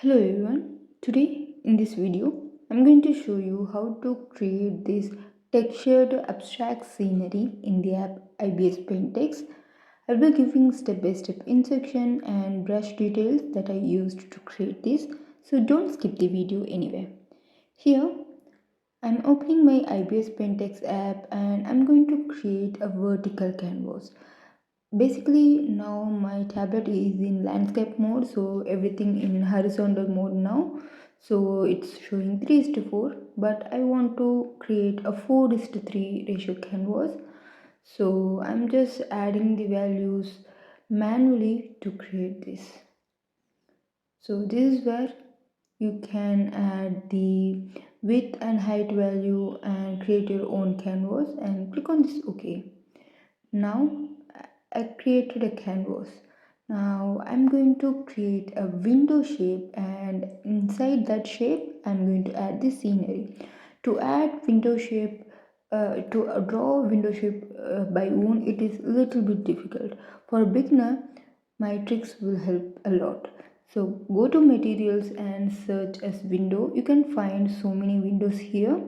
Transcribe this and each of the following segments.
Hello everyone. Today in this video I'm going to show you how to create this textured abstract scenery in the app IBISPAINT X. I'll be giving step-by-step instruction and brush details that I used to create this, so don't skip the video anywhere. Here I'm opening my IBISPAINT X app and I'm going to create a vertical canvas. Basically now my tablet is in landscape mode, so everything in horizontal mode now, so it's showing 3:4, but I want to create a 4:3 ratio canvas, so I'm just adding the values manually to create this. So this is where you can add the width and height value and create your own canvas and click on this OK. Now I created a canvas. Now I'm going to create a window shape, and inside that shape I'm going to add the scenery. To add window shape, to draw window shape by own, it is a little bit difficult. For a beginner, my tricks will help a lot. So go to materials and search as window. You can find so many windows here,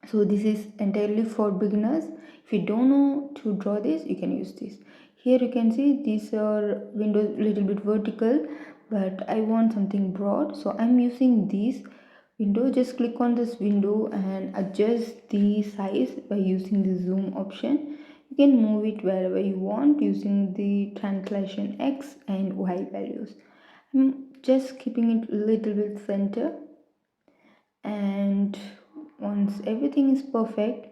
so this is entirely for beginners. If you don't know to draw this, you can use this. Here you can see these are windows little bit vertical, but I want something broad, so I'm using these window. Just click on this window and adjust the size by using the zoom option. You can move it wherever you want using the translation X and Y values. I'm just keeping it a little bit center, and once everything is perfect,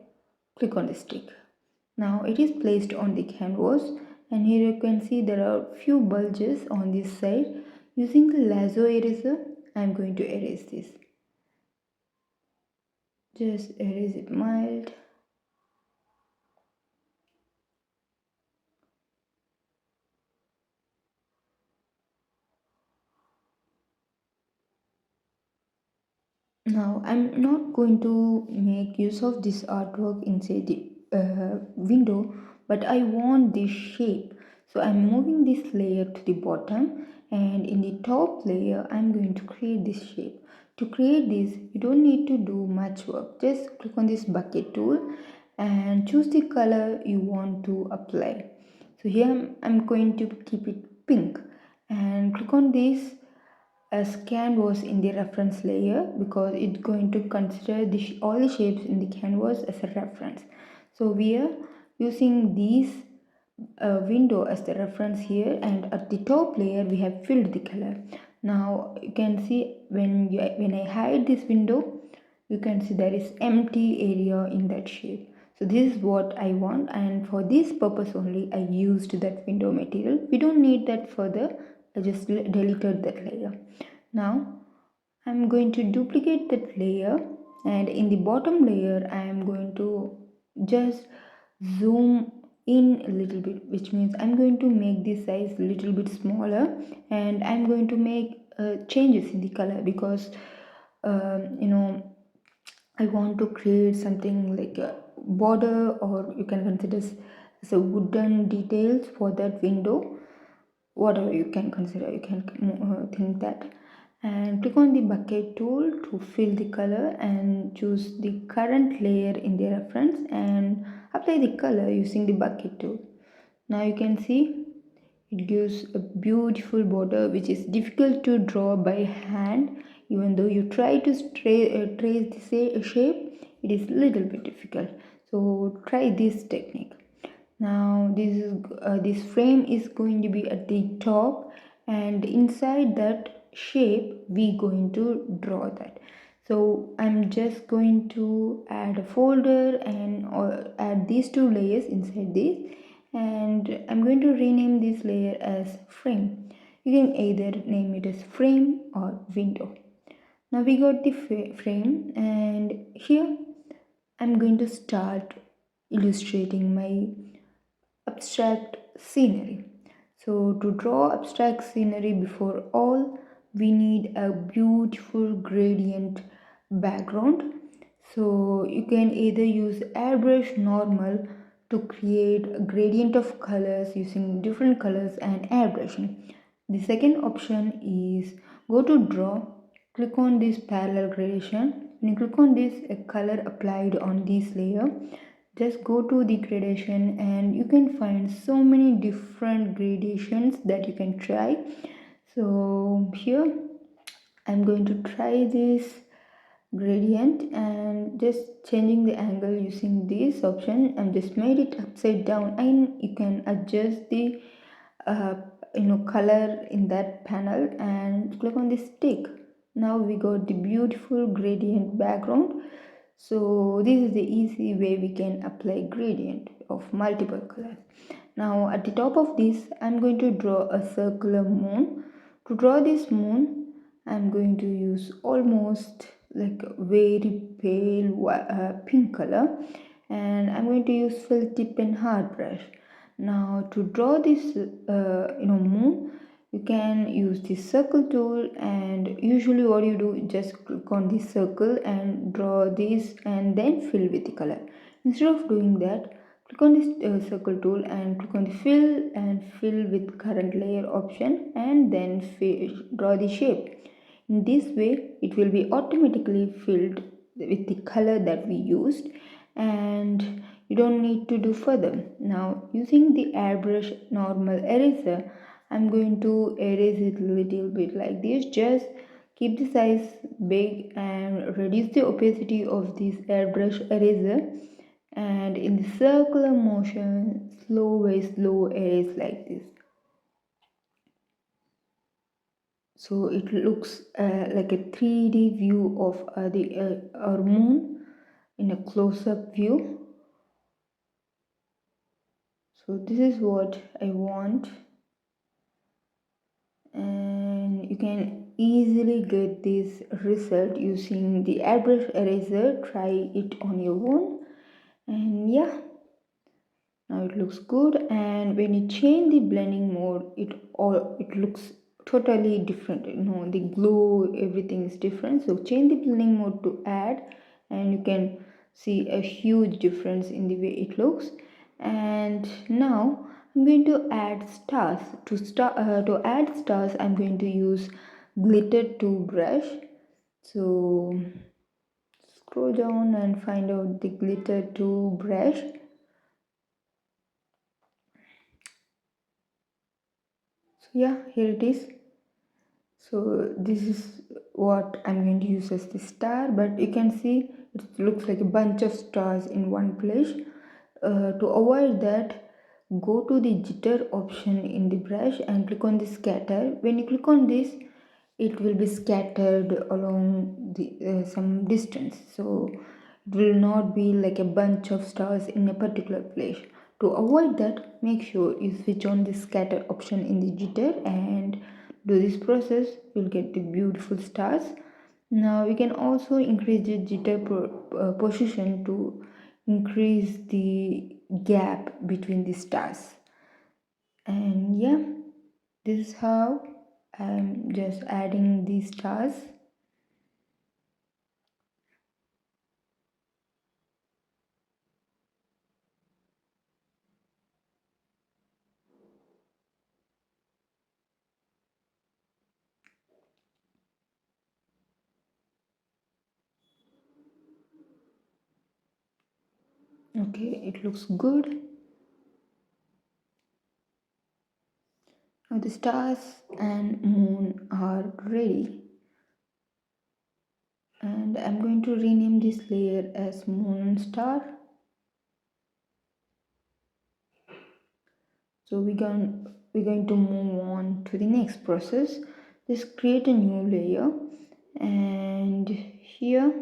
click on the stick. Now it is placed on the canvas, and here you can see there are few bulges on this side. Using the lasso eraser, I am going to erase this. Just erase it mild. Now I'm not going to make use of this artwork inside the window, but I want this shape. So I'm moving this layer to the bottom, and in the top layer I'm going to create this shape. To create this, you don't need to do much work. Just click on this bucket tool and choose the color you want to apply. So here I'm going to keep it pink, and click on this as canvas in the reference layer, because it's going to consider all the shapes in the canvas as a reference. So we are using these window as the reference here, and at the top layer we have filled the color. Now you can see when I hide this window, you can see there is empty area in that shape. So this is what I want, and for this purpose only I used that window material. We don't need that further. I just deleted that layer. Now I'm going to duplicate that layer, and in the bottom layer I am going to just zoom in a little bit, which means I'm going to make this size a little bit smaller, and I'm going to make changes in the color, because I want to create something like a border, or you can consider as a wooden details for that window. Whatever you can consider, you can think that. And click on the bucket tool to fill the color, and choose the current layer in the reference and apply the color using the bucket tool. Now you can see it gives a beautiful border, which is difficult to draw by hand. Even though you try to trace the shape, it is a little bit difficult. So try this technique. Now this frame is going to be at the top, and inside that shape we going to draw that. So I'm just going to add a folder and add these two layers inside this, and I'm going to rename this layer as frame. You can either name it as frame or window. Now we got the frame, and here I'm going to start illustrating my abstract scenery. So to draw abstract scenery, before all we need a beautiful gradient background. So you can either use airbrush normal to create a gradient of colors using different colors and airbrushing. The second option is Go to draw, click on this parallel gradation. When you click on this, a color applied on this layer, just go to the gradation and you can find so many different gradations that you can try. So here I'm going to try this gradient and just changing the angle using this option. I'm just made it upside down, and you can adjust the uh, color in that panel and click on this tick. Now we got the beautiful gradient background. So this is the easy way we can apply gradient of multiple colors. Now at the top of this, I'm going to draw a circular moon. To draw this moon, I'm going to use almost like a very pale pink color, and I'm going to use felt tip and hard brush. Now to draw this moon, you can use the circle tool, and usually what you do, just click on the circle and draw this and then fill with the color. Instead of doing that, click on this circle tool and click on the fill and fill with current layer option, and then draw the shape. In this way it will be automatically filled with the color that we used, and you don't need to do further. Now using the airbrush normal eraser, I'm going to erase it a little bit like this. Just keep the size big and reduce the opacity of this airbrush eraser, and in the circular motion slow erase like this. So it looks like a 3D view of our moon in a close-up view. So this is what I want, and you can easily get this result using the airbrush eraser. Try it on your own, and yeah, now it looks good. And when you change the blending mode, it looks totally different. The glow, everything is different. So change the blending mode to add, and you can see a huge difference in the way it looks. And now I'm going to add stars. To add stars, I'm going to use glitter to brush. So scroll down and find out the glitter to brush. So yeah, here it is. So this is what I'm going to use as the star, but you can see it looks like a bunch of stars in one place. To avoid that, go to the jitter option in the brush and click on the scatter. When you click on this, it will be scattered along the some distance, so it will not be like a bunch of stars in a particular place. To avoid that, make sure you switch on the scatter option in the jitter and do this process. You'll get the beautiful stars. Now we can also increase the jitter position to increase the gap between the stars. And yeah, this is how I'm just adding these stars. Okay, it looks good. Now the stars and moon are ready, and I'm going to rename this layer as moon and star. So we're going to move on to the next process. Just create a new layer, and here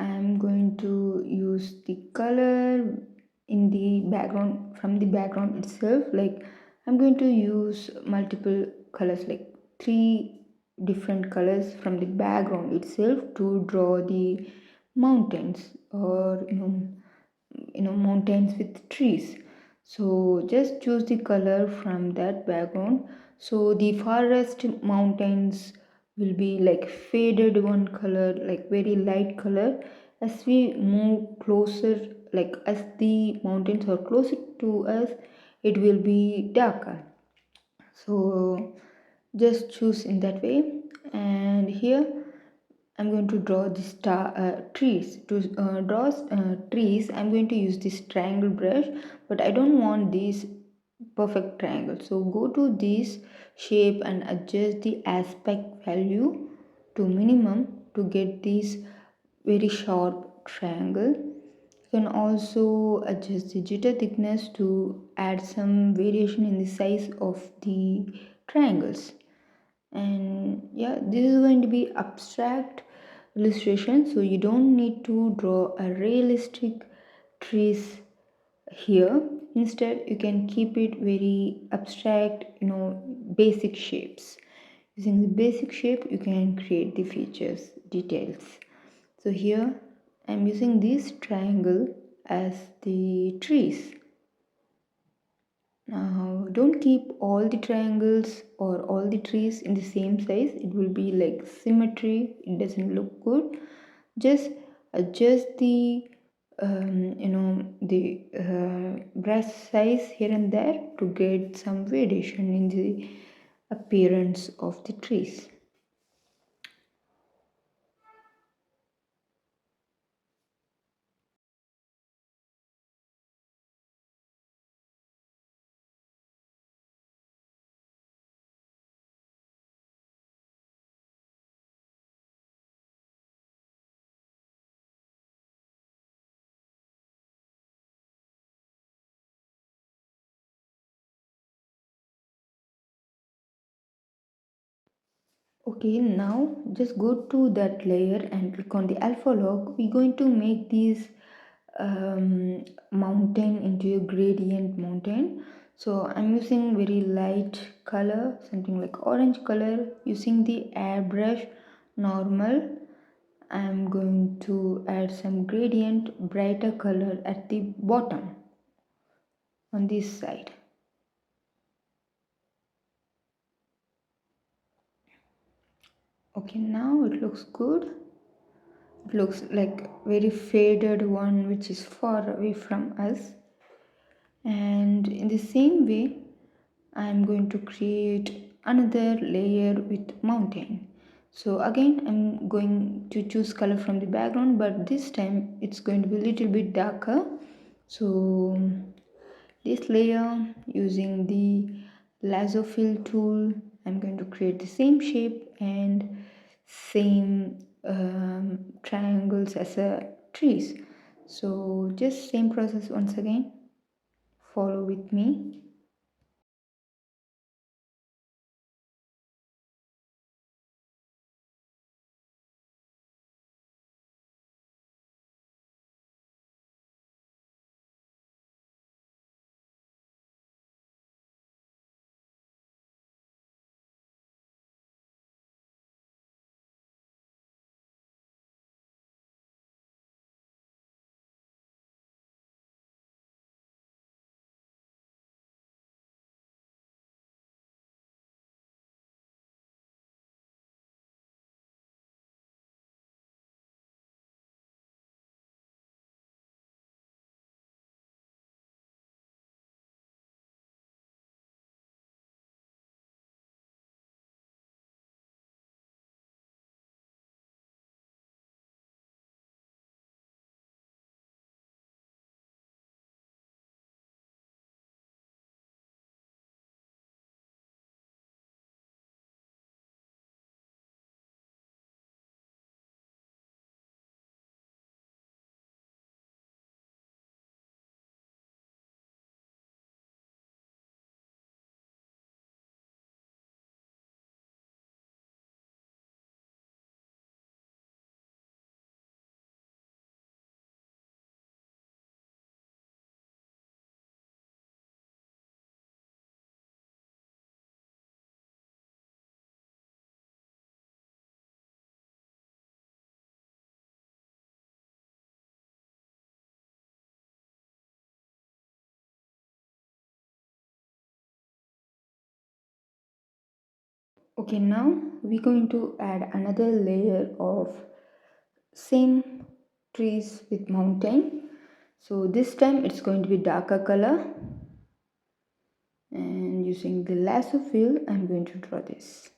I'm going to use the color in the background, from the background itself. Like I'm going to use multiple colors, like 3 different colors from the background itself to draw the mountains, or mountains with trees. So just choose the color from that background. So the farthest mountains will be like faded one color, like very light color. As we move closer, like as the mountains are closer to us, it will be darker. So just choose in that way. And here I'm going to draw the trees. To draw trees, I'm going to use this triangle brush, but I don't want this perfect triangle. So go to this shape and adjust the aspect value to minimum to get this very sharp triangle. You can also adjust the jitter thickness to add some variation in the size of the triangles. And yeah, this is going to be abstract illustration, so you don't need to draw a realistic trees here. Instead, you can keep it very abstract, basic shapes. Using the basic shape, you can create the features, details. So here I'm using this triangle as the trees. Now don't keep all the triangles or all the trees in the same size. It will be like symmetry. It doesn't look good. Just adjust the brush size here and there to get some variation in the appearance of the trees. Okay, now just go to that layer and click on the alpha log. We're going to make this mountain into a gradient mountain. So I'm using very light color, something like orange color, using the airbrush normal. I'm going to add some gradient brighter color at the bottom on this side. Okay, now it looks good. It looks like very faded one which is far away from us. And in the same way, I'm going to create another layer with mountain. So again, I'm going to choose color from the background, but this time it's going to be a little bit darker. So this layer, using the lasso fill tool, I'm going to create the same shape and same triangles as a trees. So just same process once again, follow with me. Okay, now we're going to add another layer of same trees with mountain. So this time it's going to be darker color. And using the lasso fill, I'm going to draw this.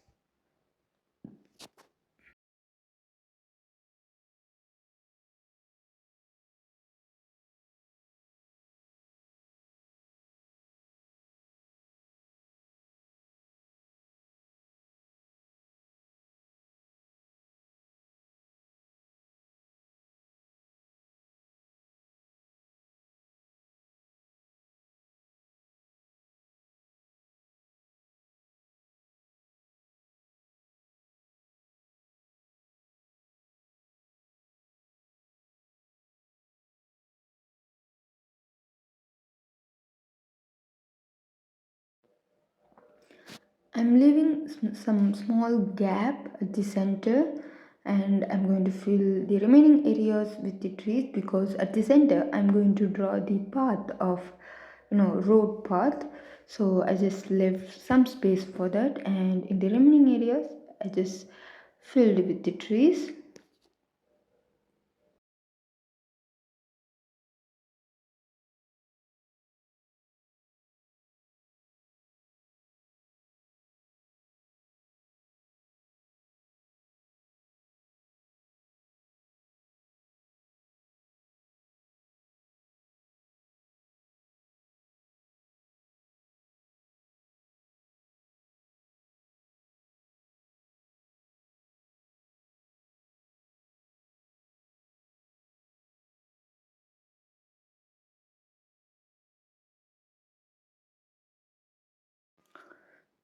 I'm leaving some small gap at the center, and I'm going to fill the remaining areas with the trees, because at the center I'm going to draw the path of, road path. So I just left some space for that, and in the remaining areas I just filled with the trees.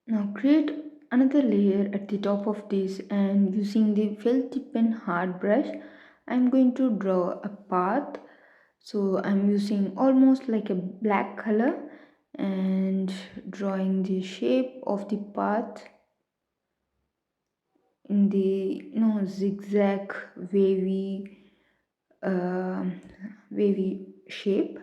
Now create another layer at the top of this, and using the felt tip and hard brush, I'm going to draw a path. So I'm using almost like a black color and drawing the shape of the path in the zigzag um wavy shape.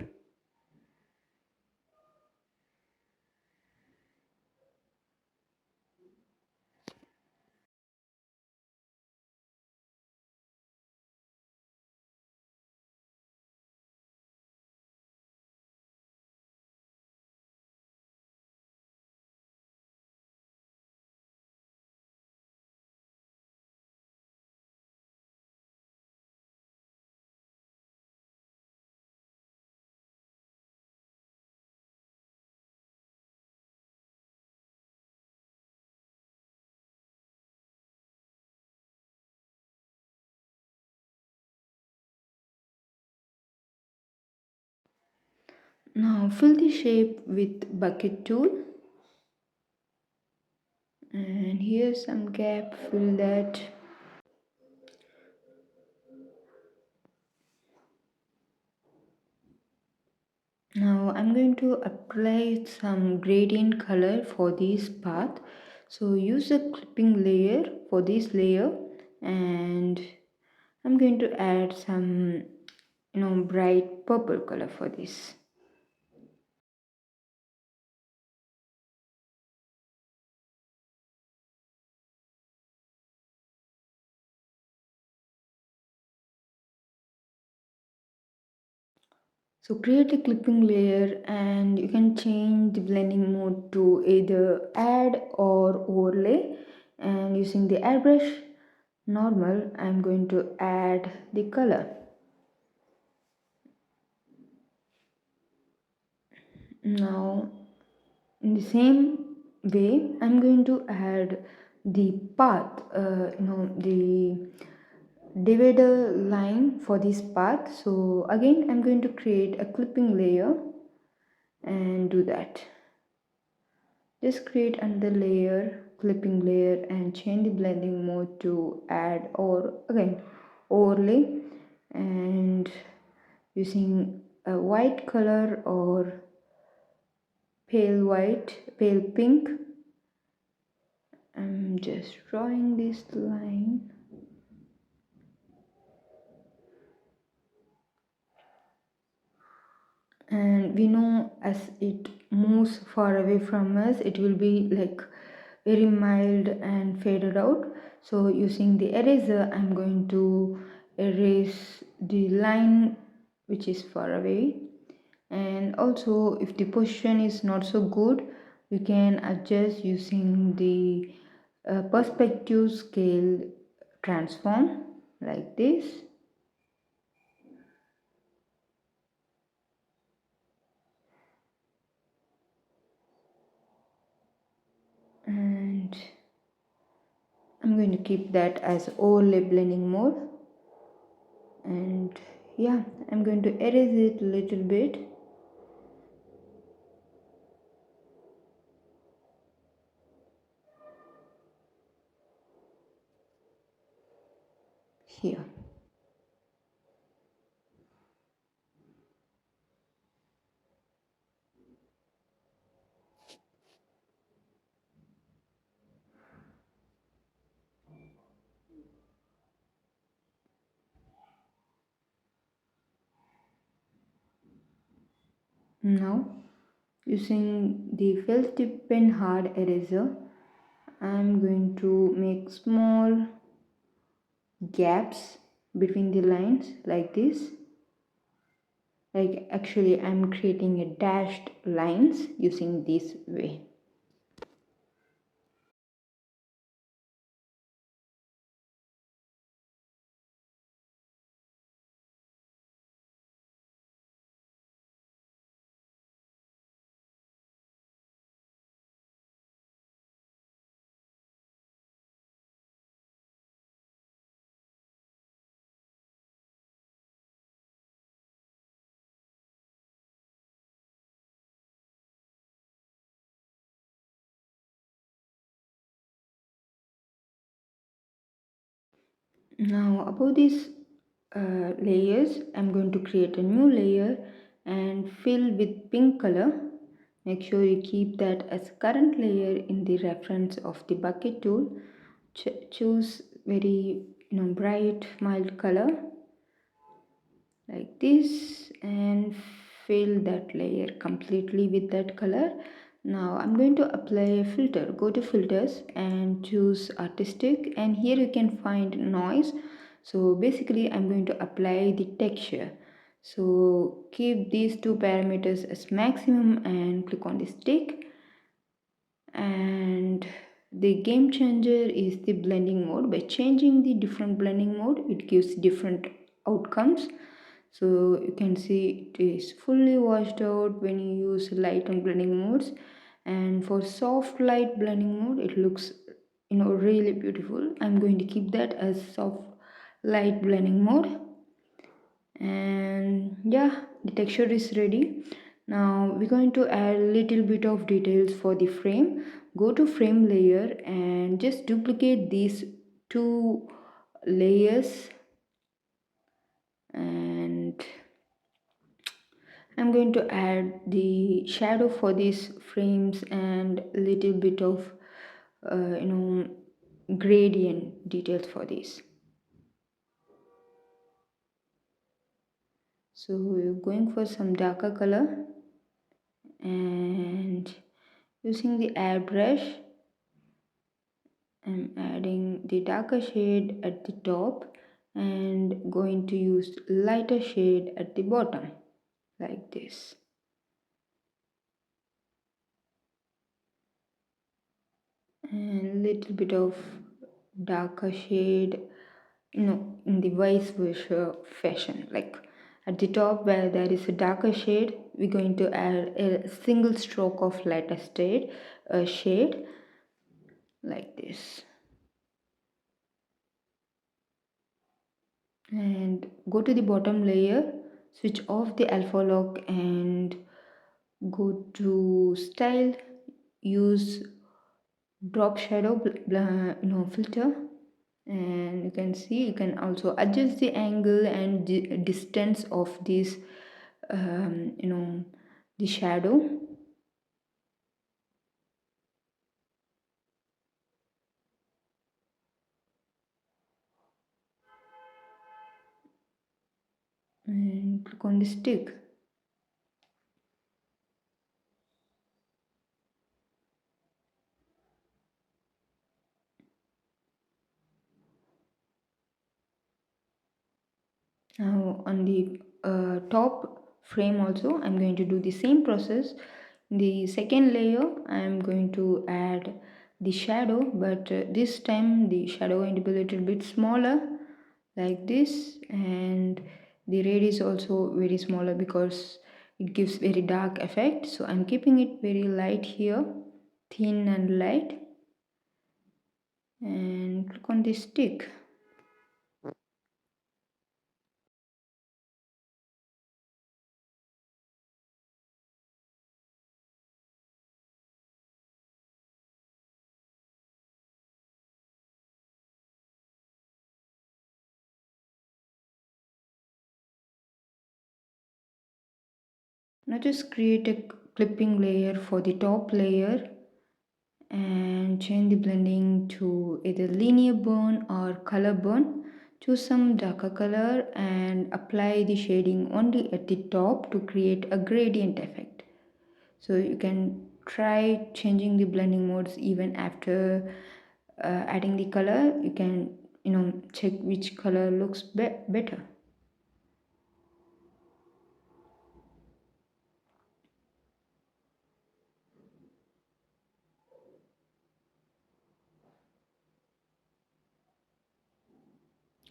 Now fill the shape with bucket tool, and here's some gap, fill that. Now I'm going to apply some gradient color for this path. So use a clipping layer for this layer, and I'm going to add some bright purple color for this. So create a clipping layer, and you can change the blending mode to either add or overlay. And using the airbrush normal, I'm going to add the color. Now in the same way, I'm going to add the path, the divider line for this path. So again, I'm going to create a clipping layer and do that. Just create another layer, clipping layer, and change the blending mode to add or again overlay, and using a white color or pale white, pale pink, I'm just drawing this line. And we know as it moves far away from us, it will be like very mild and faded out. So using the eraser, I'm going to erase the line which is far away. And also, if the position is not so good, You can adjust using the perspective scale transform like this. And I'm going to keep that as overlay blending mode. And yeah, I'm going to erase it a little bit. Here. Now, using the felt tip pen hard eraser, I'm going to make small gaps between the lines like this. Like actually I'm creating a dashed lines using this way. Now about these layers, I'm going to create a new layer and fill with pink color. Make sure you keep that as current layer in the reference of the bucket tool. Choose very bright mild color like this and fill that layer completely with that color. Now I'm going to apply a filter. Go to filters and choose artistic, and here you can find noise. So basically I'm going to apply the texture. So keep these two parameters as maximum and click on the stick. And the game changer is the blending mode. By changing the different blending mode, it gives different outcomes. So you can see it is fully washed out when you use light and blending modes, and for soft light blending mode it looks really beautiful. I'm going to keep that as soft light blending mode. And yeah, the texture is ready. Now we're going to add a little bit of details for the frame. Go to frame layer and just duplicate these two layers, and I'm going to add the shadow for these frames and a little bit of gradient details for this. So we're going for some darker color and using the airbrush I'm adding the darker shade at the top and going to use lighter shade at the bottom like this. And little bit of darker shade in the vice versa fashion, like at the top where there is a darker shade we're going to add a single stroke of lighter shade like this. And go to the bottom layer, switch off the alpha lock and go to style, use drop shadow filter, and you can see you can also adjust the angle and distance of this the shadow. And click on the stick. Now on the top frame also I'm going to do the same process. the second layer I am going to add the shadow, but this time the shadow going to be a little bit smaller like this, and the red is also very smaller because it gives very dark effect. So I'm keeping it very light here, thin and light, and click on this stick. Now just create a clipping layer for the top layer and change the blending to either linear burn or color burn. Choose some darker color and apply the shading only at the top to create a gradient effect. So you can try changing the blending modes even after adding the color. You can check which color looks better.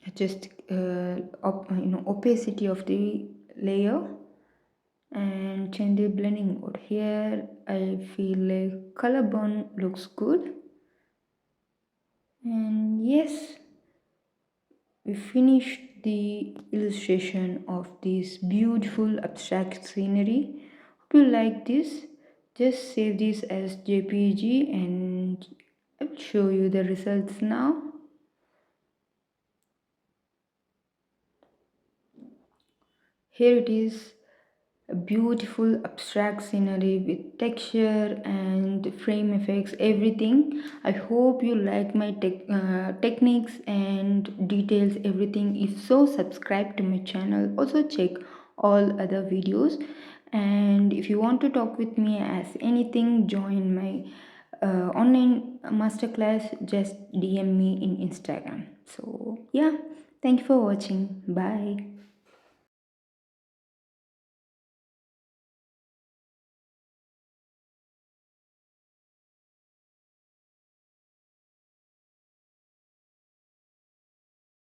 Adjust opacity of the layer and change the blending mode. Here I feel like color burn looks good, and yes, we finished the illustration of this beautiful abstract scenery. Hope you like this. Just save this as JPG and I will show you the results now. Here it is, a beautiful abstract scenery with texture and frame effects, everything. I hope you like my techniques and details, everything. If so, subscribe to my channel. Also check all other videos, and if you want to talk with me as anything, join my online masterclass. Just DM me in Instagram. So yeah, thank you for watching. Bye.